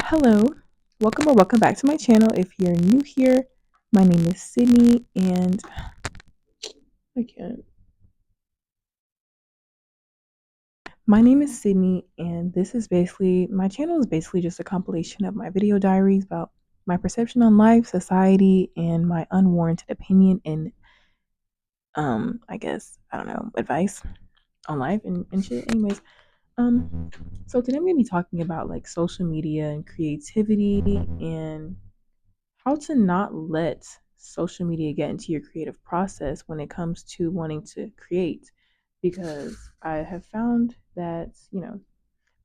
Hello, welcome or welcome back to my channel. If you're new here, my name is Sydney, and I can't. My name is Sydney, and this is basically my channel is basically just a compilation of my video diaries about my perception on life, society, and my unwarranted opinion and I guess I don't know advice on life and shit. Anyways, um, so today I'm gonna be talking about like social media and creativity and how to not let social media get into your creative process when it comes to wanting to create. Because I have found that,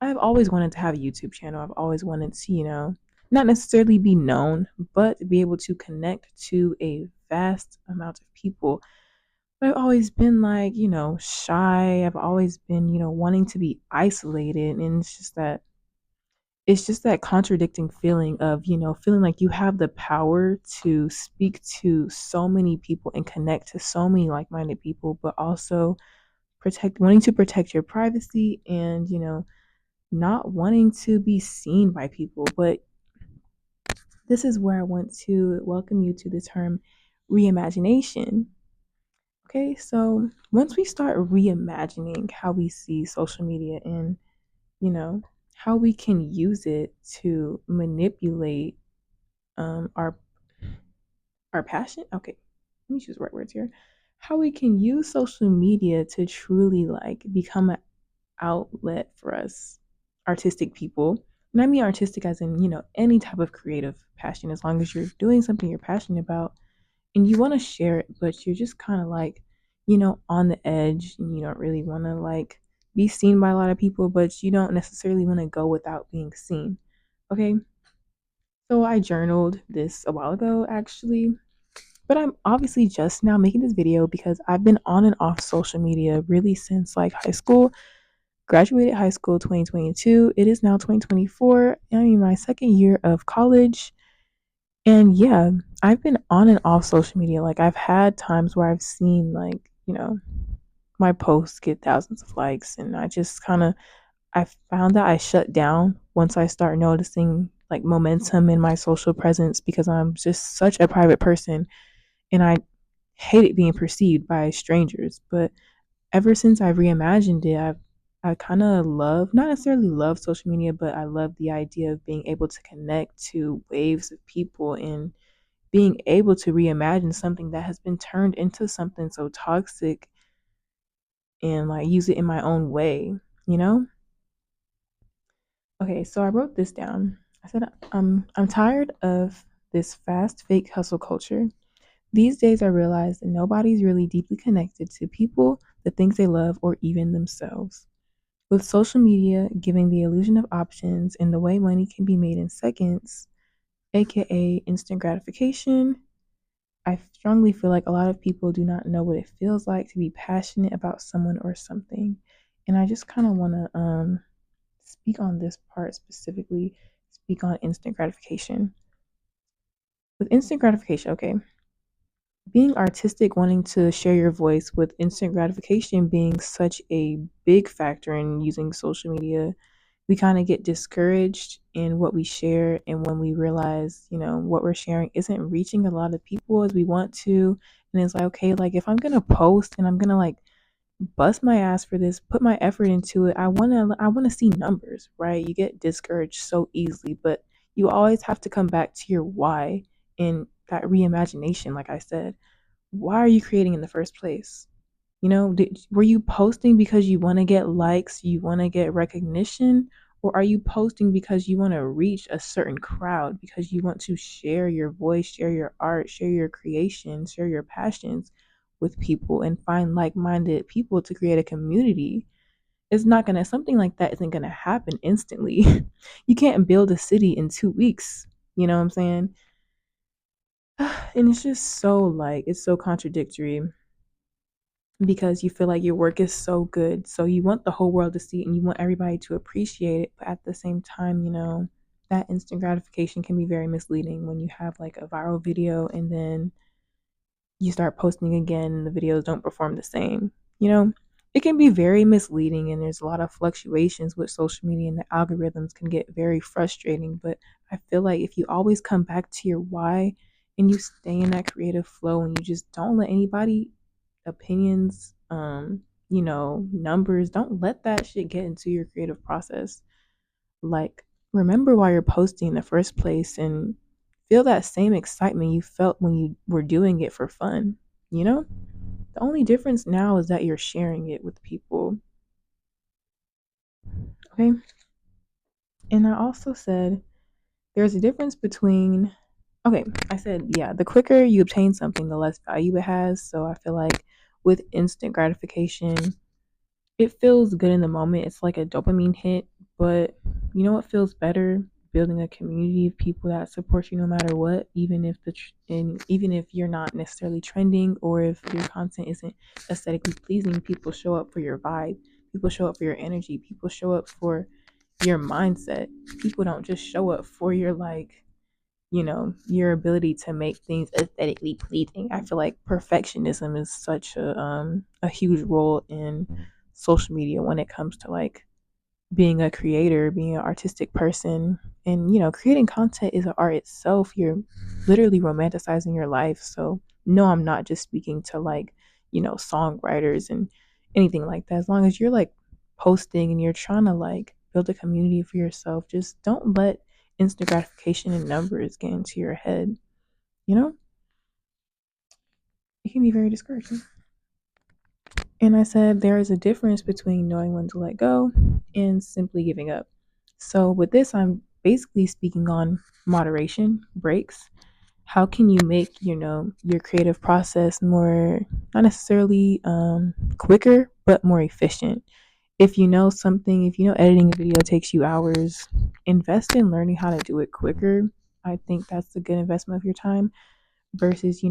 I've always wanted to have a YouTube channel. I've always wanted to, not necessarily be known, but be able to connect to a vast amount of people. But I've always been like, shy. I've always been, wanting to be isolated. And it's just that contradicting feeling of feeling like you have the power to speak to so many people and connect to so many like-minded people, but also wanting to protect your privacy and not wanting to be seen by people. But this is where I want to welcome you to the term reimagination. Okay, so once we start reimagining how we see social media and you know how we can use it to manipulate our passion. Okay, let me choose the right words here. How we can use social media to truly like become an outlet for us artistic people. And I mean artistic as in any type of creative passion, as long as you're doing something you're passionate about and you want to share it, but you're just kind of like on the edge and you don't really want to like be seen by a lot of people, but you don't necessarily want to go without being seen. Okay, so I journaled this a while ago actually, but I'm obviously just now making this video because I've been on and off social media really since like high school. Graduated high school 2022. It is now 2024. I'm in my second year of college. And yeah, I've been on and off social media. Like I've had times where I've seen like, my posts get thousands of likes and I found that I shut down once I start noticing like momentum in my social presence because I'm just such a private person and I hated being perceived by strangers. But ever since I've reimagined it, I kind of love, not necessarily love social media, but I love the idea of being able to connect to waves of people and being able to reimagine something that has been turned into something so toxic and like use it in my own way, you know? Okay, so I wrote this down. I said, I'm tired of this fast fake hustle culture. These days, I realize that nobody's really deeply connected to people, the things they love, or even themselves. With social media giving the illusion of options and the way money can be made in seconds, aka instant gratification, I strongly feel like a lot of people do not know what it feels like to be passionate about someone or something. And I just kind of want to speak on this part specifically, speak on instant gratification. With instant gratification, okay, being artistic, wanting to share your voice with instant gratification being such a big factor in using social media, we kind of get discouraged in what we share. And when we realize, what we're sharing isn't reaching a lot of people as we want to, and it's like, okay, like if I'm going to post and I'm going to like bust my ass for this, put my effort into it, I want to see numbers, right? You get discouraged so easily, but you always have to come back to your why in that reimagination. Like I said, why are you creating in the first place? Were you posting because you want to get likes, you want to get recognition, or are you posting because you want to reach a certain crowd, because you want to share your voice, share your art, share your creation, share your passions with people and find like-minded people to create a community? It's not going to, something like that isn't going to happen instantly. You can't build a city in 2 weeks. You know what I'm saying? And it's just so like, it's so contradictory because you feel like your work is so good. So you want the whole world to see it and you want everybody to appreciate it. But at the same time, that instant gratification can be very misleading when you have like a viral video and then you start posting again and the videos don't perform the same, you know? it can be very misleading, and there's a lot of fluctuations with social media, and the algorithms can get very frustrating. But I feel like if you always come back to your why and you stay in that creative flow and you just don't let anybody opinions, numbers, don't let that shit get into your creative process. Like, remember why you're posting in the first place and feel that same excitement you felt when you were doing it for fun, you know? The only difference now is that you're sharing it with people. Okay. And I also said there's a difference between, okay, I said, yeah, the quicker you obtain something, the less value it has. So I feel like with instant gratification, it feels good in the moment. It's like a dopamine hit, but you know what feels better? Building a community of people that support you no matter what, even if and even if you're not necessarily trending or if your content isn't aesthetically pleasing, people show up for your vibe. People show up for your energy. People show up for your mindset. People don't just show up for your your ability to make things aesthetically pleasing. I feel like perfectionism is such a huge role in social media when it comes to like being a creator, being an artistic person, and creating content is an art itself. You're literally romanticizing your life. So no, I'm not just speaking to like songwriters and anything like that. As long as you're like posting and you're trying to like build a community for yourself, just don't let instant gratification and numbers get into your head. You know, it can be very discouraging. And I said there is a difference between knowing when to let go and simply giving up. So, with this, I'm basically speaking on moderation, breaks. How can you make, your creative process more, not necessarily quicker, but more efficient? If you know something, if you know editing a video takes you hours, invest in learning how to do it quicker. I think that's a good investment of your time versus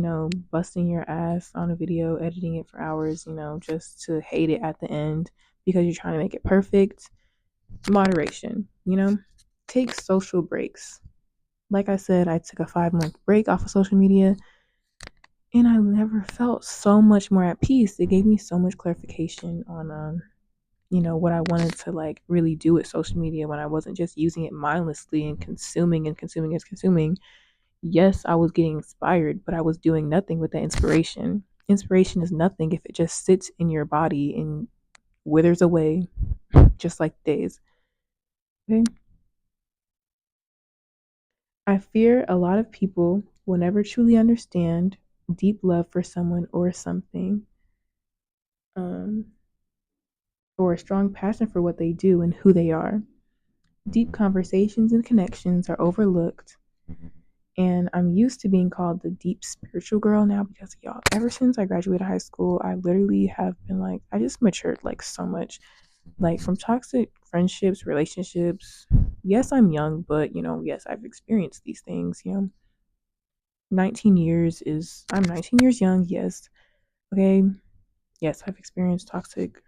busting your ass on a video editing it for hours, just to hate it at the end because you're trying to make it perfect. Moderation, take social breaks. Like I said, I took a 5-month break off of social media and I never felt so much more at peace. It gave me so much clarification on what I wanted to like really do with social media when I wasn't just using it mindlessly and consuming and consuming and consuming. Yes, I was getting inspired, but I was doing nothing with that inspiration. Inspiration is nothing if it just sits in your body and withers away, just like days. Okay? I fear a lot of people will never truly understand deep love for someone or something, um, or a strong passion for what they do and who they are. Deep conversations and connections are overlooked, and I'm used to being called the deep spiritual girl now because y'all, ever since I graduated high school, I literally have been like, I just matured like so much, like from toxic friendships, relationships. Yes, I'm young, but yes, I've experienced these things. 19 years is, I'm 19 years young. Yes. Okay. Yes, I've experienced toxic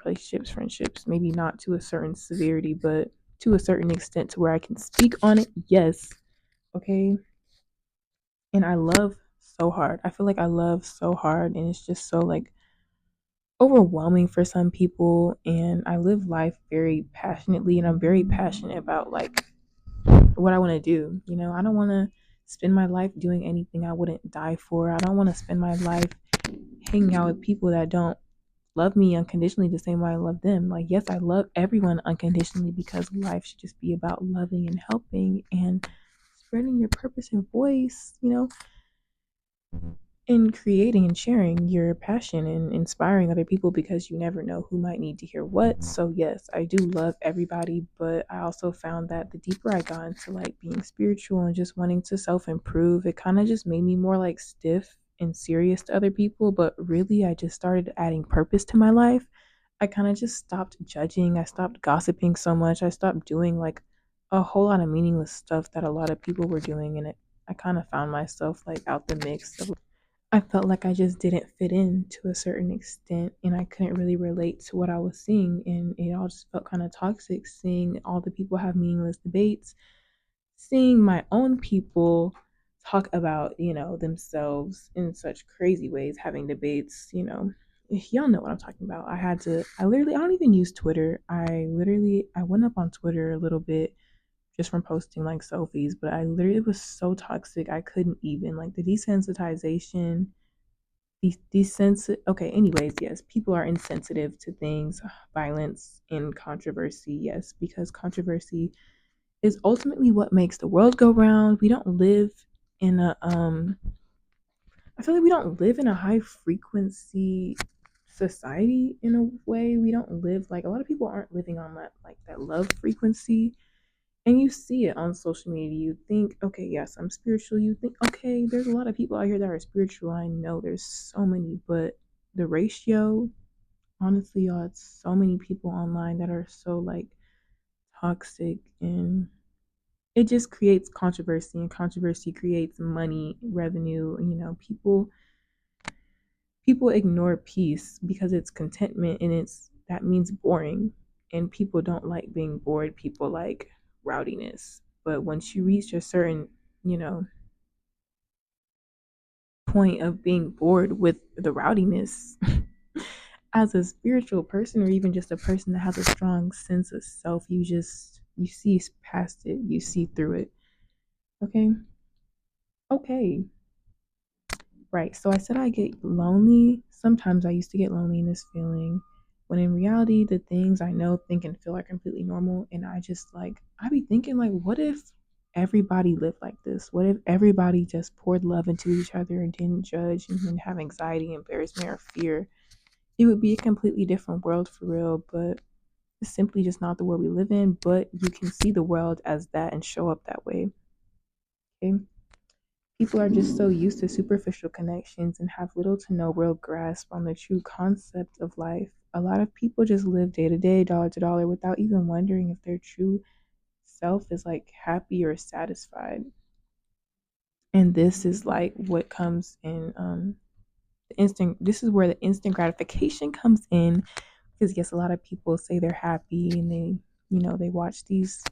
relationships, friendships, maybe not to a certain severity, but to a certain extent to where I can speak on it. Yes. Okay. And I love so hard. I feel like I love so hard, and it's just so like overwhelming for some people. And I live life very passionately, and I'm very passionate about like what I want to do. I don't want to spend my life doing anything I wouldn't die for. I don't want to spend my life hanging out with people that don't love me unconditionally the same way I love them. Like, yes, I love everyone unconditionally because life should just be about loving and helping and spreading your purpose and voice, in creating and sharing your passion and inspiring other people because you never know who might need to hear what. So yes, I do love everybody, but I also found that the deeper I got into like being spiritual and just wanting to self-improve, it kind of just made me more like stiff and serious to other people, but really I just started adding purpose to my life. I kind of just stopped judging, I stopped gossiping so much, I stopped doing like a whole lot of meaningless stuff that a lot of people were doing, and I kind of found myself like out the mix of, I felt like I just didn't fit in to a certain extent and I couldn't really relate to what I was seeing. And it all just felt kind of toxic seeing all the people have meaningless debates, seeing my own people talk about, themselves in such crazy ways, having debates, y'all know what I'm talking about. I don't even use Twitter. I went up on Twitter a little bit just from posting like selfies, but I literally, it was so toxic. I couldn't even, like, the desensitization, okay, anyways, yes, people are insensitive to things, violence and controversy, yes, because controversy is ultimately what makes the world go round. We don't live in a I feel like we don't live in a high frequency society in a way. We don't live, like, a lot of people aren't living on that, like, that love frequency. And you see it on social media. You think, okay, yes, I'm spiritual. You think, okay, there's a lot of people out here that are spiritual. I know there's so many, but the ratio, honestly, y'all, it's so many people online that are so, like, toxic, and it just creates controversy, and controversy creates money, revenue. People ignore peace because it's contentment, and it's that means boring, and people don't like being bored. People like rowdiness. But once you reach a certain, you know point of being bored with the rowdiness, as a spiritual person, or even just a person that has a strong sense of self, you see past it, you see through it. Okay. Okay. Right. So I said I get lonely. Sometimes I used to get lonely in this feeling, when in reality, the things I know, think, and feel are completely normal. And I be thinking, like, what if everybody lived like this? What if everybody just poured love into each other and didn't judge and didn't have anxiety, embarrassment, or fear? It would be a completely different world for real, but it's simply just not the world we live in. But you can see the world as that and show up that way. Okay. People are just so used to superficial connections and have little to no real grasp on the true concept of life. A lot of people just live day to day, dollar to dollar, without even wondering if their true self is, like, happy or satisfied. And this is like what comes in, the instant. This is where the instant gratification comes in, because yes, a lot of people say they're happy, and they watch these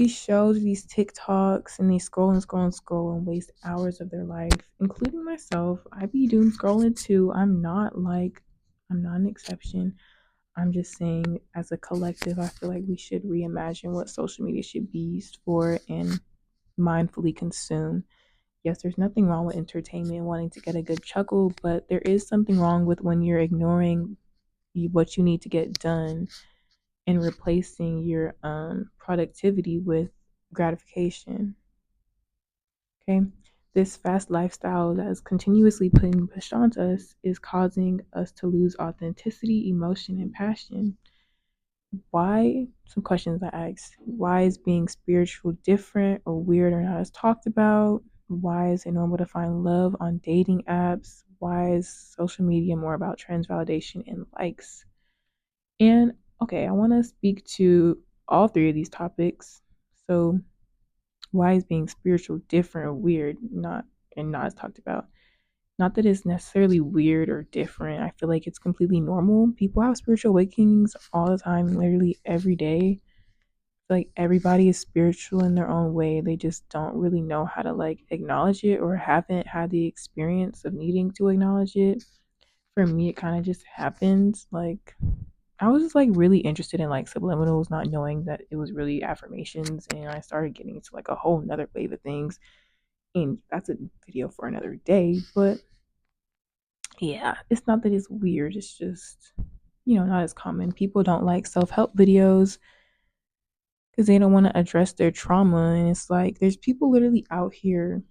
shows, these TikToks, and they scroll and scroll and scroll and waste hours of their life, including myself. I be doom scrolling too. I'm not an exception. I'm just saying, as a collective, I feel like we should reimagine what social media should be used for and mindfully consume. Yes, there's nothing wrong with entertainment, wanting to get a good chuckle, but there is something wrong with when you're ignoring what you need to get done and replacing your productivity with gratification. Okay. This fast lifestyle that is continuously being pushed onto us is causing us to lose authenticity, emotion, and passion. Why? Some questions I asked. Why is being spiritual different or weird or not as talked about? Why is it normal to find love on dating apps? Why is social media more about trends, validation, and likes? And okay, I want to speak to all three of these topics. So, why is being spiritual different or weird? Not as talked about. Not that it's necessarily weird or different. I feel like it's completely normal. People have spiritual awakenings all the time, literally every day. Like, everybody is spiritual in their own way. They just don't really know how to, like, acknowledge it, or haven't had the experience of needing to acknowledge it. For me, it kind of just happened. Like, I was just, like, really interested in, like, subliminals, not knowing that it was really affirmations, and I started getting into, like, a whole nother wave of things. And that's a video for another day. But yeah, it's not that it's weird. It's just, not as common. People don't like self-help videos because they don't want to address their trauma. And it's like, there's people literally out here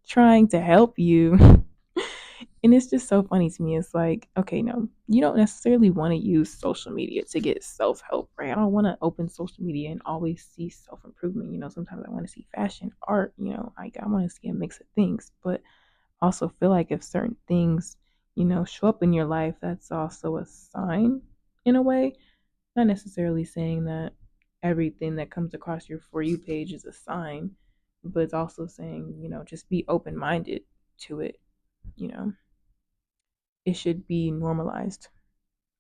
trying to help you. And it's just so funny to me. It's like, okay, no, you don't necessarily want to use social media to get self help, right? I don't want to open social media and always see self improvement. Sometimes I want to see fashion, art, I want to see a mix of things. But also feel like if certain things, show up in your life, that's also a sign in a way. Not necessarily saying that everything that comes across your For You page is a sign, but it's also saying, just be open minded to it. You know, it should be normalized.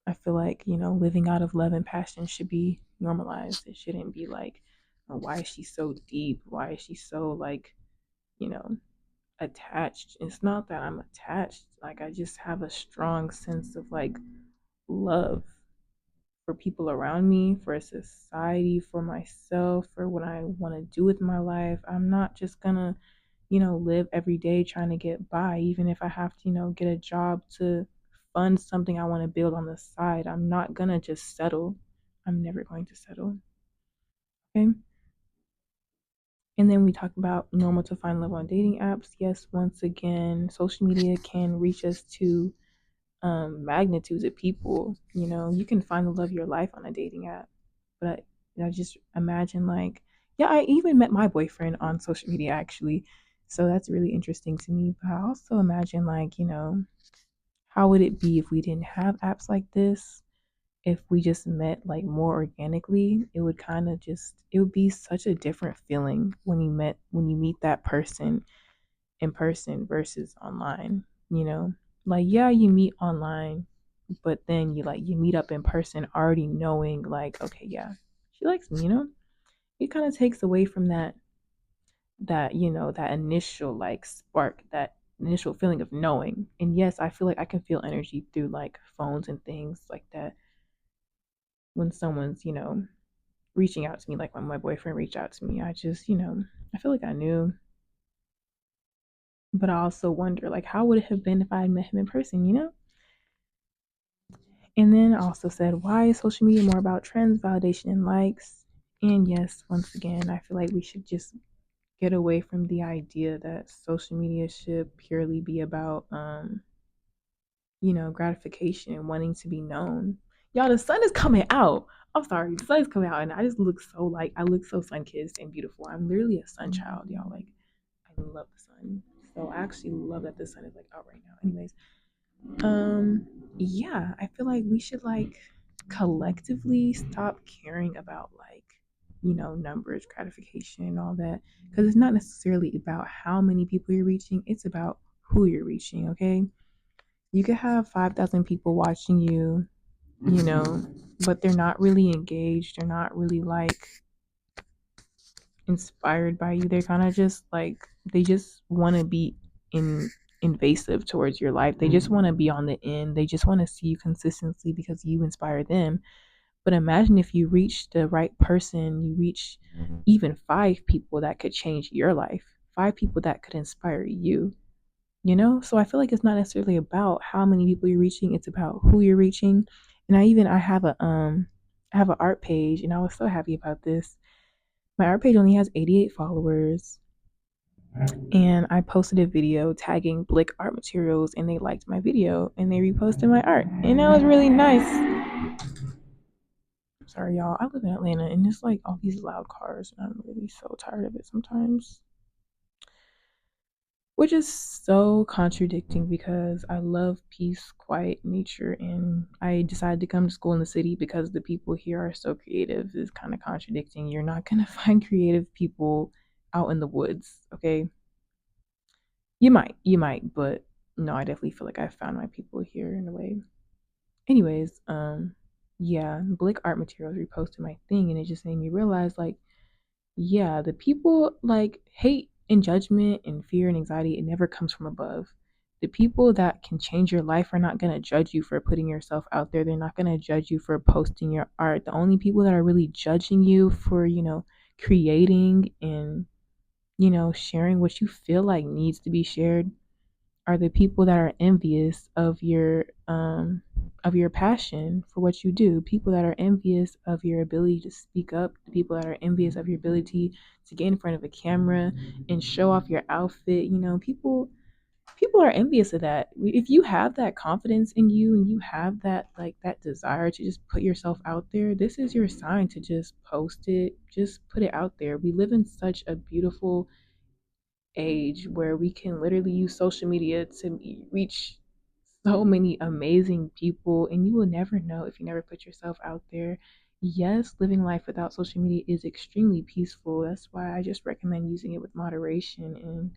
I feel like, living out of love and passion should be normalized. It shouldn't be like, oh, why is she so deep? Why is she so, like, you know, attached. It's not that I'm attached. Like I just have a strong sense of like love for people around me, for society, for myself, for what I want to do with my life. I'm not just gonna, live every day trying to get by, even if I have to, get a job to fund something I want to build on the side. I'm not gonna just settle. I'm never going to settle. Okay. And then we talk about normal to find love on dating apps. Yes, once again, social media can reach us to magnitudes of people. You can find the love of your life on a dating app, but just imagine like, yeah, I even met my boyfriend on social media actually, so that's really interesting to me. But I also imagine like, how would it be if we didn't have apps like this? If we just met like more organically, it would kind of just it would be such a different feeling when you meet that person in person versus online, you know? Like yeah, you meet online, but then you meet up in person already knowing like, okay, yeah, she likes me. It kind of takes away from that initial like spark, that initial feeling of knowing. And yes, I feel like I can feel energy through like phones and things like that when someone's, reaching out to me, like when my boyfriend reached out to me. I just, I feel like I knew. But I also wonder, like, how would it have been if I had met him in person? And then I also said, why is social media more about trends, validation, and likes? And yes, once again, I feel like we should just get away from the idea that social media should purely be about, gratification and wanting to be known. Y'all, the sun is coming out. I'm sorry, the sun is coming out, and I just look so like I look so sun kissed and beautiful. I'm literally a sun child, y'all. Like I love the sun. So I actually love that the sun is like out right now. Anyways, um, yeah, I feel like we should like collectively stop caring about like, numbers, gratification, and all that. Because it's not necessarily about how many people you're reaching, it's about who you're reaching, okay? You could have 5,000 people watching you, you know, but they're not really engaged. They're not really like inspired by you. They're kind of just like, they just want to be in invasive towards your life. They just want to be on the end. They just want to see you consistently because you inspire them. But imagine if you reach the right person, you reach even 5 people that could change your life, 5 people that could inspire you. So I feel like it's not necessarily about how many people you're reaching, it's about who you're reaching. And I have a art page, and I was so happy about this. My art page only has 88 followers, and I posted a video tagging Blick art materials, and they liked my video and they reposted my art, and that was really nice. Sorry y'all, I live in Atlanta and it's like all these loud cars, and I'm really so tired of it sometimes, which is so contradicting because I love peace, quiet, nature, and I decided to come to school in the city because the people here are so creative. Is kind of contradicting. You're not gonna find creative people out in the woods, okay? You might, but no, I definitely feel like I found my people here in a way. Anyways, yeah, Blick Art Materials reposted my thing, and it just made me realize, like, yeah, the people like hate and judgment and fear and anxiety, it never comes from above. The people that can change your life are not going to judge you for putting yourself out there. They're not going to judge you for posting your art. The only people that are really judging you for, creating and, sharing what you feel like needs to be shared are the people that are envious of your passion for what you do, people that are envious of your ability to speak up, the people that are envious of your ability to get in front of a camera and show off your outfit. People are envious of that. If you have that confidence in you and you have that like that desire to just put yourself out there, this is your sign to just post it, just put it out there. We live in such a beautiful age where we can literally use social media to reach so many amazing people, and you will never know if you never put yourself out there. Yes, living life without social media is extremely peaceful. That's why I just recommend using it with moderation and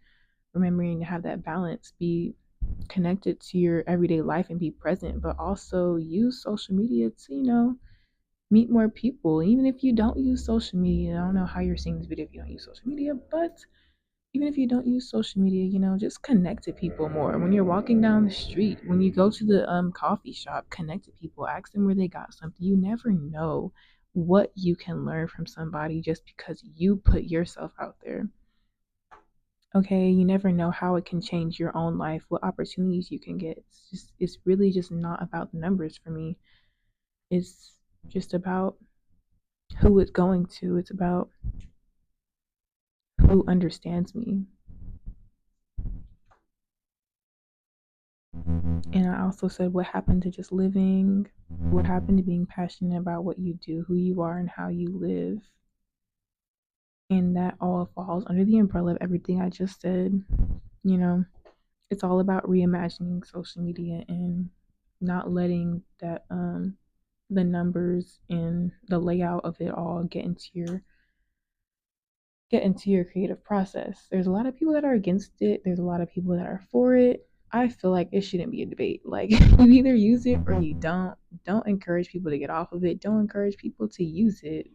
remembering to have that balance, be connected to your everyday life and be present, but also use social media to, meet more people. Even if you don't use social media, I don't know how you're seeing this video if you don't use social media, but even if you don't use social media, just connect to people more. When you're walking down the street, when you go to the coffee shop, connect to people, ask them where they got something. You never know what you can learn from somebody just because you put yourself out there. Okay, you never know how it can change your own life, what opportunities you can get. It's really just not about the numbers for me. It's just about who it's going to. It's about who understands me. And I also said what happened to just living, what happened to being passionate about what you do, who you are, and how you live. And that all falls under the umbrella of everything I just said. You know, it's all about reimagining social media and not letting that the numbers and the layout of it all get into your creative process. There's a lot of people that are against it. There's a lot of people that are for it. I feel like it shouldn't be a debate. Like you either use it or you don't. Don't encourage people to get off of it. Don't encourage people to use it.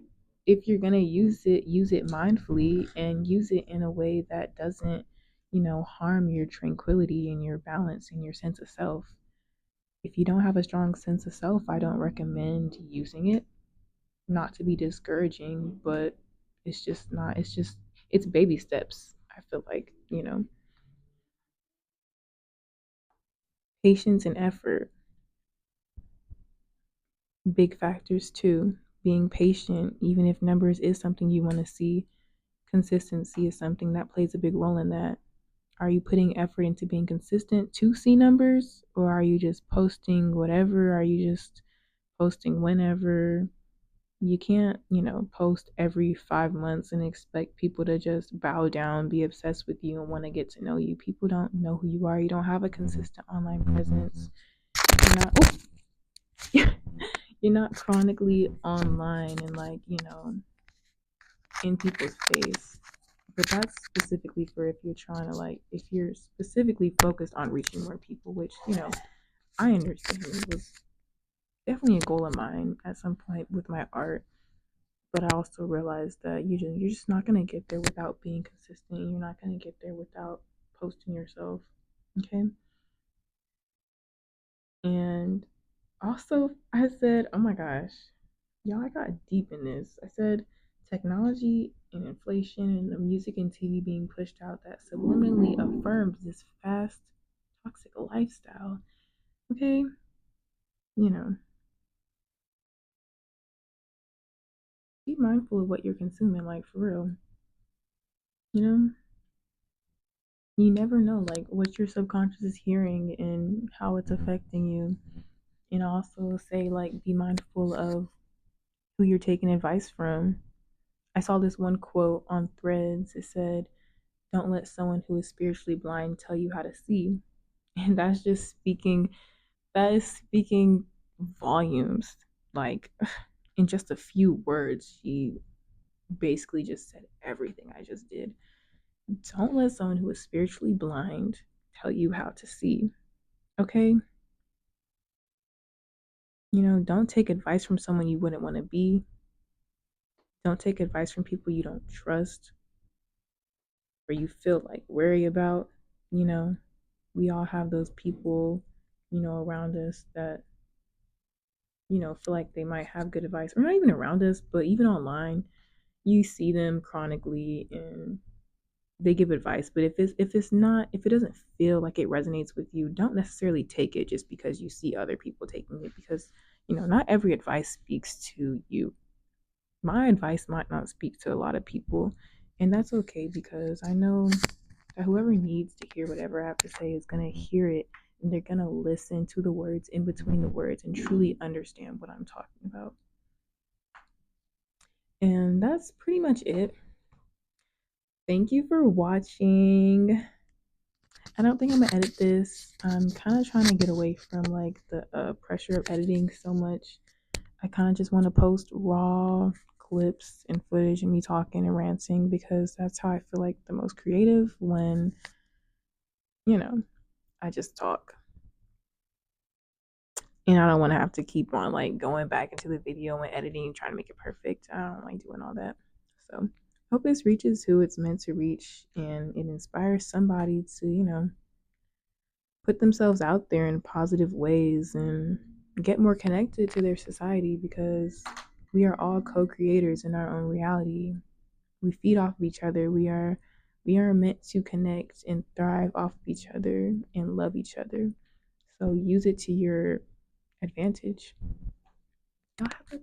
If you're going to use it mindfully and use it in a way that doesn't, harm your tranquility and your balance and your sense of self. If you don't have a strong sense of self, I don't recommend using it. Not to be discouraging, but it's just not, it's baby steps. I feel like, patience and effort, big factors too. Being patient, even if numbers is something you want to see, consistency is something that plays a big role in that. Are you putting effort into being consistent to see numbers, or are you just posting whatever? Are you just posting whenever? You can't, post every 5 months and expect people to just bow down, be obsessed with you, and want to get to know you. People don't know who you are. You don't have a consistent online presence. You're not, you're not chronically online and in people's face. But that's specifically for if you're trying to if you're specifically focused on reaching more people, which I understand it was definitely a goal of mine at some point with my art. But I also realized that you're just not gonna get there without being consistent. You're not gonna get there without posting yourself. Okay. And also I said, oh my gosh, y'all, I got deep in this. I said technology and inflation and the music and TV being pushed out that subliminally affirms this fast, toxic lifestyle. Okay. You know, be mindful of what you're consuming, like for real. You know, you never know what your subconscious is hearing and how it's affecting you. And also say be mindful of who you're taking advice from. I saw this one quote on Threads. It said, don't let someone who is spiritually blind tell you how to see. And that is speaking volumes. Like in just a few words, she basically just said everything I just did. Don't let someone who is spiritually blind tell you how to see. Okay? Don't take advice from someone you wouldn't want to be. Don't take advice from people you don't trust or you feel worry about. You know, we all have those people, around us that, feel like they might have good advice, or not even around us, but even online. You see them chronically and they give advice, but if it doesn't feel like it resonates with you, don't necessarily take it just because you see other people taking it, because not every advice speaks to you. My advice might not speak to a lot of people, and that's okay, because I know that whoever needs to hear whatever I have to say is going to hear it, and they're going to listen to the words in between the words and truly understand what I'm talking about. And that's pretty much it. Thank you for watching. I don't think I'm gonna edit this. I'm kind of trying to get away from the pressure of editing so much. I kind of just want to post raw clips and footage of me talking and ranting, because that's how I feel like the most creative, when you know I just talk. And I don't want to have to keep on going back into the video and editing, trying to make it perfect. I don't like doing all that. So hope this reaches who it's meant to reach, and it inspires somebody to, put themselves out there in positive ways and get more connected to their society, because we are all co-creators in our own reality. We feed off of each other. We are meant to connect and thrive off of each other and love each other. So use it to your advantage. Y'all have a